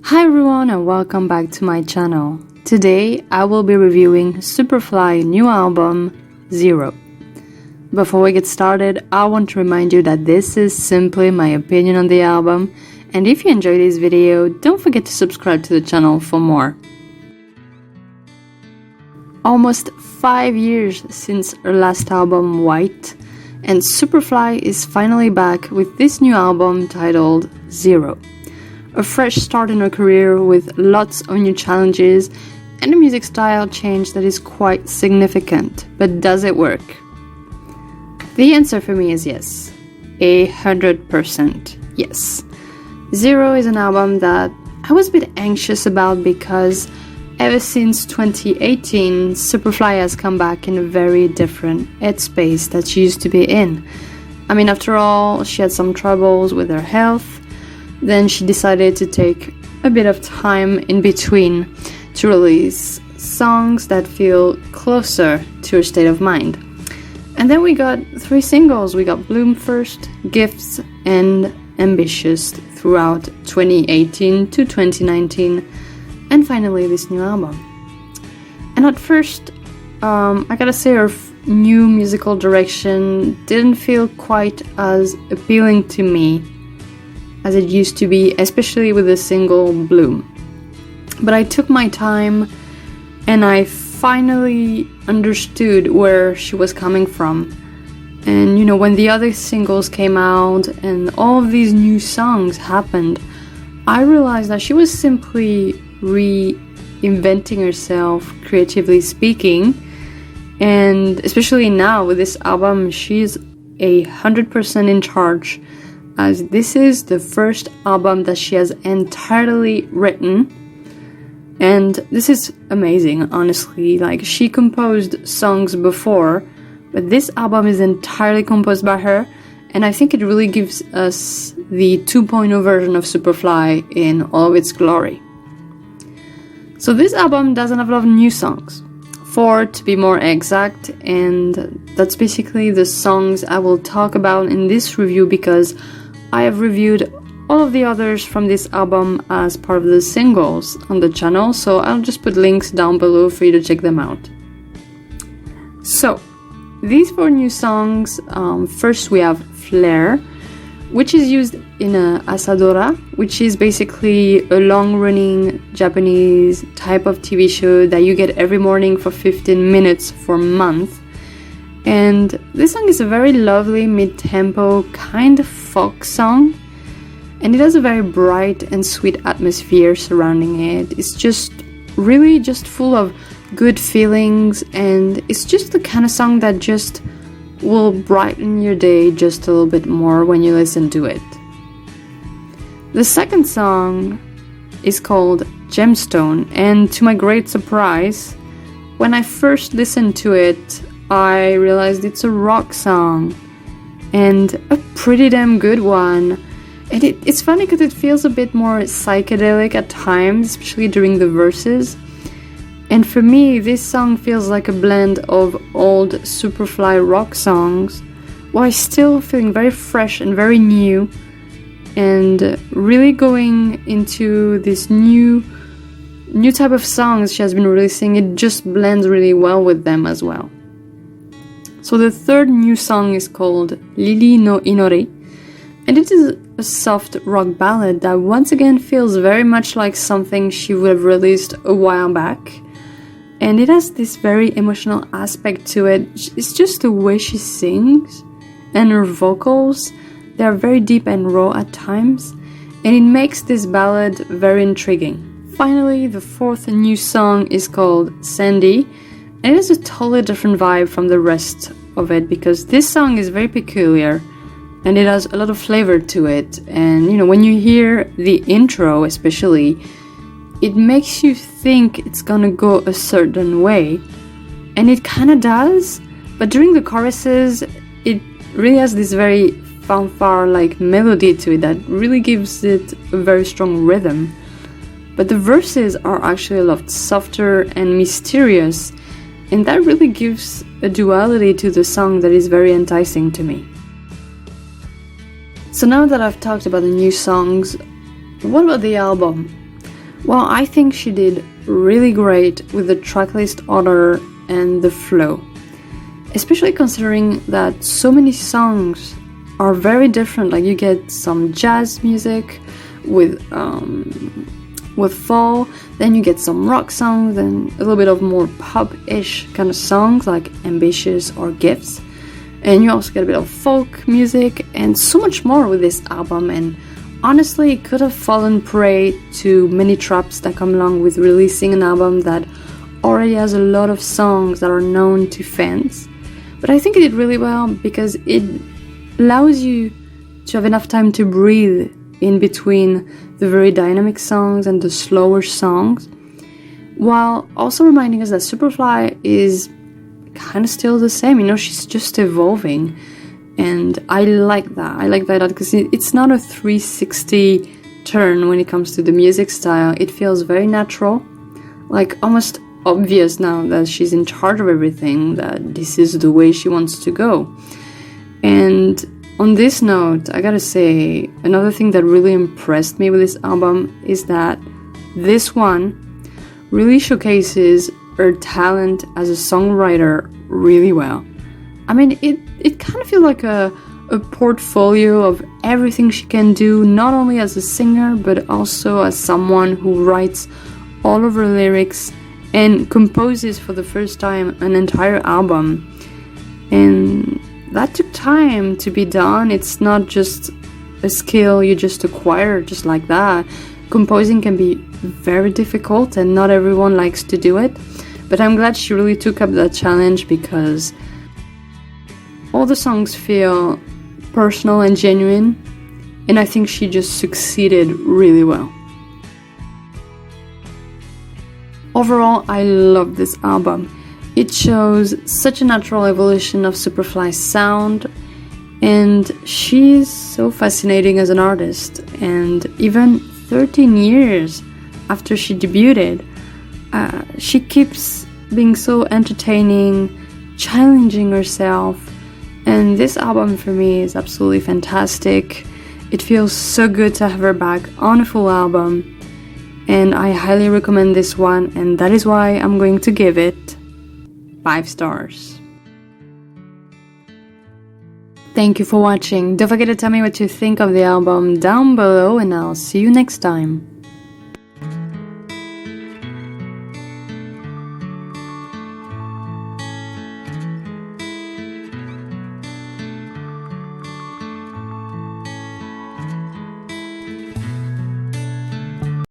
Hi everyone and welcome back to my channel. Today I will be reviewing Superfly new album, Zero. Before we get started, I want to remind you that this is simply my opinion on the album, and if you enjoy this video, don't forget to subscribe to the channel for more. Almost 5 years since her last album, White, and Superfly is finally back with this new album titled Zero. A fresh start in her career with lots of new challenges and a music style change that is quite significant. But does it work? The answer for me is yes. 100% yes. Zero is an album that I was a bit anxious about because ever since 2018, Superfly has come back in a very different headspace that she used to be in. I mean, after all, she had some troubles with her health. Then she decided to take a bit of time in between to release songs that feel closer to her state of mind. And then we got 3 singles. We got Bloom first, Gifts, and Ambitious throughout 2018 to 2019, and finally this new album. And at first, I gotta say her new musical direction didn't feel quite as appealing to me as it used to be, especially with the single Bloom. But I took my time and I finally understood where she was coming from. And you know, when the other singles came out and all of these new songs happened, I realized that she was simply reinventing herself, creatively speaking. And especially now with this album, she's 100% in charge, as this is the first album that she has entirely written. And this is amazing, honestly. Like, she composed songs before, but this album is entirely composed by her, and I think it really gives us the 2.0 version of Superfly in all of its glory. So this album doesn't have a lot of new songs, 4 to be more exact, and that's basically the songs I will talk about in this review because I have reviewed all of the others from this album as part of the singles on the channel, so I'll just put links down below for you to check them out. So, these 4 new songs, first we have Flare, which is used in a Asadora, which is basically a long-running Japanese type of TV show that you get every morning for 15 minutes for a month. And this song is a very lovely mid-tempo kind of folk song, and it has a very bright and sweet atmosphere surrounding it. It's just really just full of good feelings, and it's just the kind of song that just will brighten your day just a little bit more when you listen to it. The second song is called Gemstone, and to my great surprise, when I first listened to it, I realized it's a rock song, and a pretty damn good one. And it's funny because it feels a bit more psychedelic at times, especially during the verses. And for me, this song feels like a blend of old Superfly rock songs, while still feeling very fresh and very new, and really going into this new type of songs she has been releasing. It just blends really well with them as well. So the third new song is called Lili no Inori, and it is a soft rock ballad that once again feels very much like something she would have released a while back. And it has this very emotional aspect to it. It's just the way she sings and her vocals. They are very deep and raw at times, and it makes this ballad very intriguing. Finally, the fourth new song is called Sandy, and it has a totally different vibe from the rest of it because this song is very peculiar and it has a lot of flavor to it. And you know, when you hear the intro especially, it makes you think it's gonna go a certain way, and it kinda does, but during the choruses it really has this very fanfare-like melody to it that really gives it a very strong rhythm. But the verses are actually a lot softer and mysterious, and that really gives a duality to the song that is very enticing to me. So now that I've talked about the new songs, what about the album? Well, I think she did really great with the tracklist order and the flow, especially considering that so many songs are very different. Like you get some jazz music with fall, then you get some rock songs, and a little bit of more pop-ish kind of songs like Ambitious or Gifts, and you also get a bit of folk music and so much more with this album. And honestly, it could have fallen prey to many traps that come along with releasing an album that already has a lot of songs that are known to fans. But I think it did really well because it allows you to have enough time to breathe in between the very dynamic songs and the slower songs, while also reminding us that Superfly is kind of still the same. You know, she's just evolving. And I like that. I like that because it's not a 360 turn when it comes to the music style. It feels very natural, like almost obvious now that she's in charge of everything, that this is the way she wants to go. And on this note, I gotta say, another thing that really impressed me with this album is that this one really showcases her talent as a songwriter really well. I mean, it kind of feels like a portfolio of everything she can do, not only as a singer, but also as someone who writes all of her lyrics and composes for the first time an entire album. And that took time to be done. It's not just a skill you just acquire just like that. Composing can be very difficult and not everyone likes to do it. But I'm glad she really took up that challenge because all the songs feel personal and genuine, and I think she just succeeded really well. Overall, I love this album. It shows such a natural evolution of Superfly's sound, and she's so fascinating as an artist. And even 13 years after she debuted, she keeps being so entertaining, challenging herself, and this album for me is absolutely fantastic. It feels so good to have her back on a full album, and I highly recommend this one, and that is why I'm going to give it 5 stars. Thank you for watching. Don't forget to tell me what you think of the album down below, and I'll see you next time.